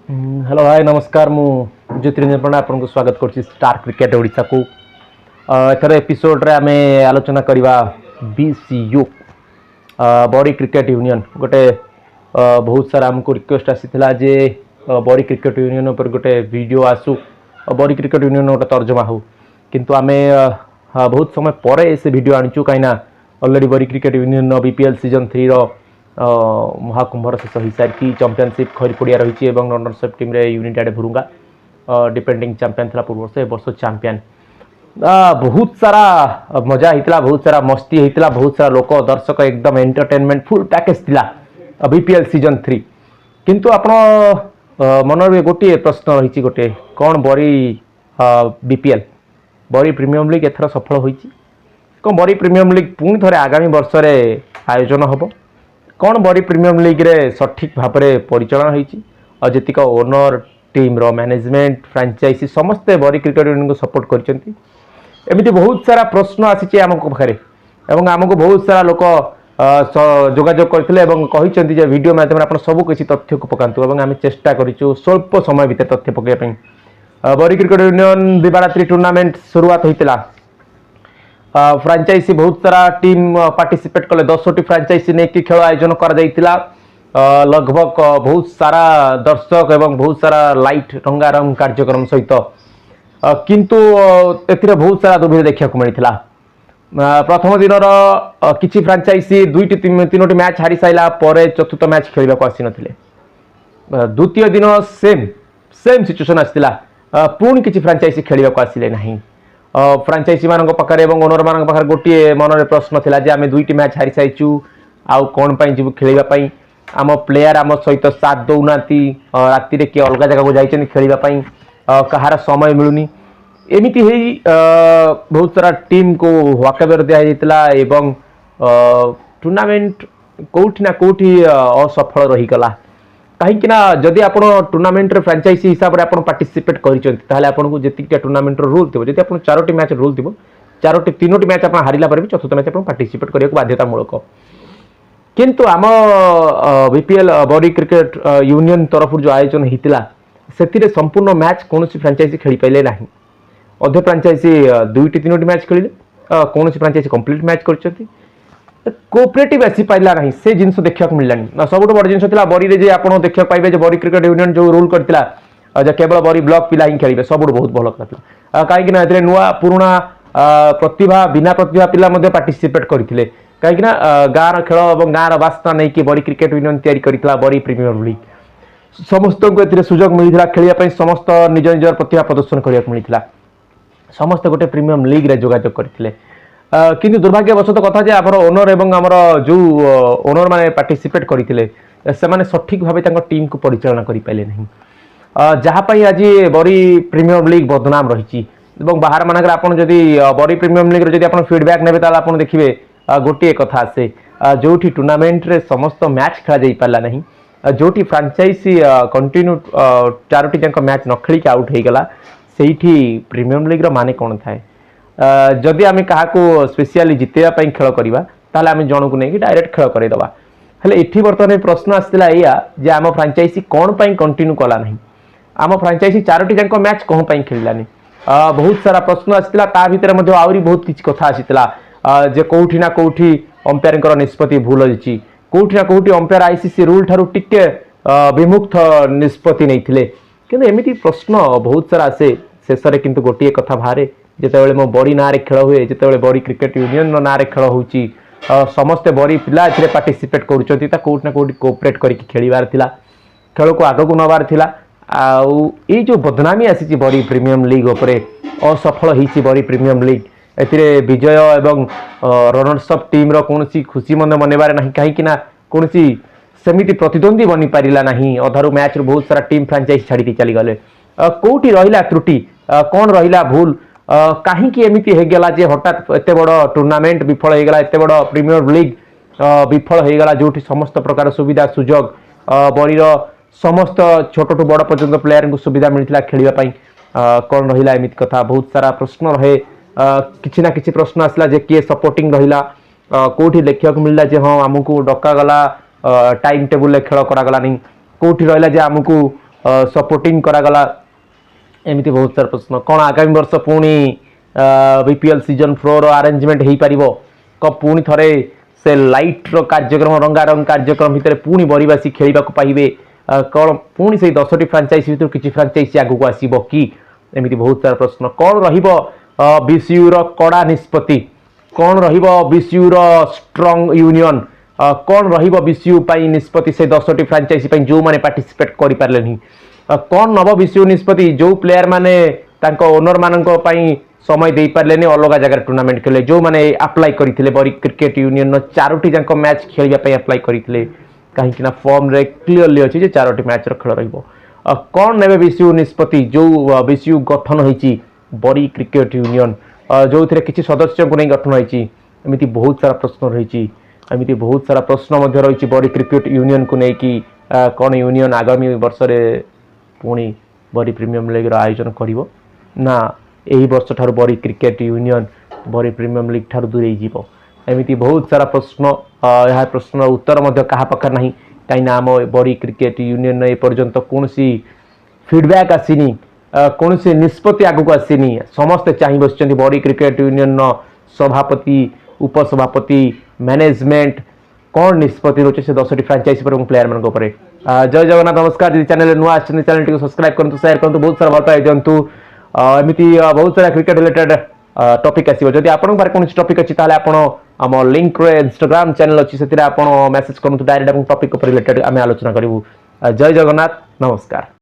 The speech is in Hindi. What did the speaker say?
हेलो हाय नमस्कार मु ज्योतिरंजन पंडा आपको स्वागत कर स्टार क्रिकेट ओडिशा को एथर एपिसोड रे आमे आलोचना करवा बीसीयू बॉडी क्रिकेट यूनियन गोटे बहुत सारा हमको रिक्वेस्ट आसीथिला जे बॉडी क्रिकेट यूनियन पर गोटे वीडियो आसू बॉडी क्रिकेट यूनियन गोटे तर्जमा हो किंतु आमे बहुत समय पर से वीडियो आनीचु कहीं already body cricket union BPL season 3 रो महाकुंभर शेष हो सारी चैंपियनशिप खरीपड़िया रही रनरशिप टीम रे यूनिटेड भुरुंगा डिपेंडिंग चैंपियन था पूर्व वर्ष ए वर्ष चैंपियन बहुत सारा मजा होता बहुत सारा मस्ती होता बहुत सारा लोक दर्शक एकदम एंटरटेनमेंट फुल पैकेज थिला बीपीएल सीजन 3 किंतु आपण मन में गोटे प्रश्न रही गोटे कौन बड़ी बीपीएल बड़ी प्रीमियम लीग एथर सफल होईची कौन बड़ी प्रीमियम लीग पुणी थे आगामी वर्ष आयोजन हम कौन बड़ी प्रीमियम लीग रे सठिक भाव में परिचालन होईची और जेतिक ओनर टीम रो मैनेजमेंट फ्रांचाइजी समस्ते बड़ी क्रिकेट यूनियन को सपोर्ट करचंती एमती बहुत सारा प्रश्न आसीचे आम पाखे एवं आमको बहुत सारा लोक जोगाजोग करते कहते वीडियो माध्यम आप सब किसी तथ्य को पकातु और आम चेष्टा करूँ स्वल्प समय भितर तथ्य पकड़ाई बड़ी क्रिकेट यूनियन दिवारात्रि टूर्नामेंट शुरुआत होता फ्रांचाइजी बहुत सारा टीम पार्टिसिपेट कले 10टी फ्रांचाइजी ने खेल आयोजन कर लगभग बहुत सारा दर्शक एवं बहुत सारा लाइट रंगारंग कार्यक्रम सहित किंतु एथिरे बहुत सारा दुर्भिक्ष देखा मिलता प्रथम दिन किसी फ्रांचाइजी दुईटी तीनोटी मैच हारी सारा पर चतुर्थ मैच खेल आसी नथिले द्वितीय दिन सेम सेम सिचुएसन आसला पुणी किसी फ्रांचाइजी खेल आसिले नहीं फ्रांचाइजी मान पाखे ओनर मान पाखे गोटे मन में प्रश्न था जे आम दुईटी मैच हारी साइचु आउ कौन जीव खेलवाई आम प्लेयर आम सहित साथ दौना राति किए अलग जगह को जाइए खेलवाई कहार समय मिलूनी एमती बहुत सारा टीम को वाकबर दिखाई एवं टूर्नामेंट कौटी ना कौटी असफल रहीगला कहीं जदि आप टूर्नामेंट फ्रांचाइजी हिसाब से आप पार्टिसिपेट कर जी टूर्नामेंट रूल थी जब आप 4टी मैच रूल थी 3टी मैच आप हारिला पर भी चतुर्थ मैच आप पार्टिसिपेट करने बाध्यतामूलक किंतु आम बीपीएल बॉडी क्रिकेट यूनियन तरफ जो आयोजन होता से संपूर्ण मैच कौन फ्रांचाइजी खेल पारे ना अधे फ्रांचाइजी 2टी 3टी मैच खेलिले कौन फ्रांचाइजी कंप्लीट मैच कर कोऑपरेटिव आसी पाइला नहीं से जिनस देखा मिललानी सब बड़ जिन बड़ी जे आप देखा पाइबे बड़ी क्रिकेट यूनियन जो रूल करता केवल बड़ी ब्लॉक पिला ही खेलिए सब बहुत भल कथा कहीं नुआ पुराणा प्रतिभा बिना प्रतिभा पिला पार्टिसिपेट करते कहीं गाँव खेल और गाँव बास्ता नहीं कि बड़ी क्रिकेट यूनियन तैयारी बड़ी प्रीमियर लीग समस्त को सुजोग मिलता खेलने समस्त निज निजर प्रतिभा प्रदर्शन करने मिलता समस्त गोटे प्रीमियम लीग रे जोगाजोग करते किंतु दुर्भाग्यवशत कथा जे आमर ओनर एवं आमर जो ओनर माने पार्टिसिपेट करते से सठिक भाव टीम को परिचालना करें नहीं जहाँपाई आज बड़ी प्रीमियम लीग बदनाम रही बाहर मानक आप बड़ी प्रीमियम लीग जब आप फीडबैक ने आप देखिए गोटे कथा आसे जो टूर्नामेंट रे समस्त मैच खेला जा पारा नहीं जो फ्रांचाइजी कंटिन्यू 4टी जाक मैच न खेलिक आउट हो गला से प्रीमियम लीग रो माने कौन थाए जदि आम क्या स्पेशली जितेबाई खेल करवा ताल आम जन को लेकिन डायरेक्ट खेल करदेवा हेले ये बर्तमान प्रश्न आसाला या जे आम फ्रांचाइजी कौन पाई कंटिन्यू कला ना आम फ्रांचाइजी 4टी जाक मैच कौन पाई खेलानी बहुत सारा प्रश्न आसाला ता भितर आहरी बहुत किसी कथा आसाला जे कौटी ना कौटी अंपायर निष्पत्ति भूल होती कौटी ना कौटी अंपायर आईसीसी रूल ठारू टिके विमुक्त निष्पत्ति नहीं कि एमती प्रश्न बहुत सारा आसे शेष में किंतु गोटे कथा बाहर जिते मो बड़ी ना खेल हुए जिते बड़ी क्रिकेट यूनियन ना खेल हो समस्ते बड़ी पिला ए पार्टिसिपेट कौटी ना कौटी कोऑपरेट करके खेलार खेल को आग को नबार आई जो बदनामी आसी बड़ी प्रीमियम लीग उपरे असफल होती बड़ी प्रीमियम लीग ए विजय एवं रनर्सअप टीम कौन खुशी मन मनबार ना कहीं कौन सेमिति प्रतिद्वंदी बनी पारा ना अधारू मैच रू बहुत सारा टीम फ्रांचाइज छाड़ी चलीगले कौटी रहा त्रुटि कौन रहा भूल कहीं एमती होगला जे हठात एत बड़ टूर्नामेंट विफल होगला एत बड़ प्रीमियर लीग विफल होगला जो समस्त प्रकार सुविधा सुजोग बड़ीर समस्त छोट टू बड़ पर्यंत प्लेयर को सुविधा मिलता खेलवाई कौन रहा एमती कथा बहुत सारा प्रश्न रहे किसी ना किसी प्रश्न आसला जे किए सपोर्टिंग रहा कौटी देखा मिलला जे हाँ आमको डका गला टाइम टेबुल खेल करागलानी कौटी रहा जे आमको सपोर्टिंग करागला एमती बहुत सारा प्रश्न कौन आगामी वर्ष पुणी बीपीएल सीजन 4 अरेंजमेंट हो पार कौन पुणी थे से लाइट रो कार्यक्रम रंगारंग कार्यक्रम भितर पुणी बरीवासी खेलने पाइबे कौन पुणी से 10टी फ्रांचाइज भितर किसी फ्रांचाइज आगू आसब कि एमती बहुत सारा प्रश्न कौन बीसीयू रो कड़ा निष्पत्ति कौन बीसीयू रो स्ट्रंग यूनियन कौन बीसीयू निष्पत्ति से 10टी फ्रांचाइज जो मैंने पार्टिसिपेट कर पारे कौन नव बीसीयू निष्पत्ति जो प्लेयर माने ओनर मान समय दे पारे अलग जगह टूर्नामेंट खेले जो मैंने अप्लाई करते बरी क्रिकेट यूनियन 4टी जाक मैच खेलने अप्लाई करते कहीं फॉर्म रे क्लीयरली अच्छी 4टी मैच खेल कौन ने बीसीयू निष्पत्ति जो बीसीयू गठन होती बरी क्रिकेट यूनियन जो थे किसी सदस्य को नहीं गठन होती एमती बहुत सारा प्रश्न रही एमती बहुत सारा प्रश्न रही बरी क्रिकेट यूनियन को लेकिन कौन यूनियन आगामी वर्ष में पुणी बरी प्रीमियम लीग आयोजन करिवो ना यही वर्ष ठार बरी क्रिकेट यूनियन बरी प्रीमियम लीग ठार दूरे जीव एमती बहुत सारा प्रश्न यह प्रश्न उत्तर क्या पाखे ना कहीं आम बरी क्रिकेट यूनियन एपर्यंत कौन फीडबैक आसीनी कौन निष्पत्ति आगक आसीनी समस्ते चाह बस बरी क्रिकेट यूनियन सभापति उपसभापति मैनेजमेंट कौन निष्पत्ति रोचे से 10टी फ्रांचाइज पर प्लेयर मान जय जगन्नाथ नमस्कार जी चैनल नुआ चैनल टी सब्सक्राइब करूँ शेयर करूँ बहुत सारा वार्ता दिंतु एमती बहुत सारा क्रिकेट रिलेटेड टॉपिक आसो जदि आपन पारे कौन टॉपिक अच्छी ताले आपन आम लिंक रे इंस्टाग्राम चैनल अच्छी से मैसेज करूँ डायरेक्ट टॉपिक रिलेटेड आम आलोचना करूँ जय जगन्नाथ नमस्कार।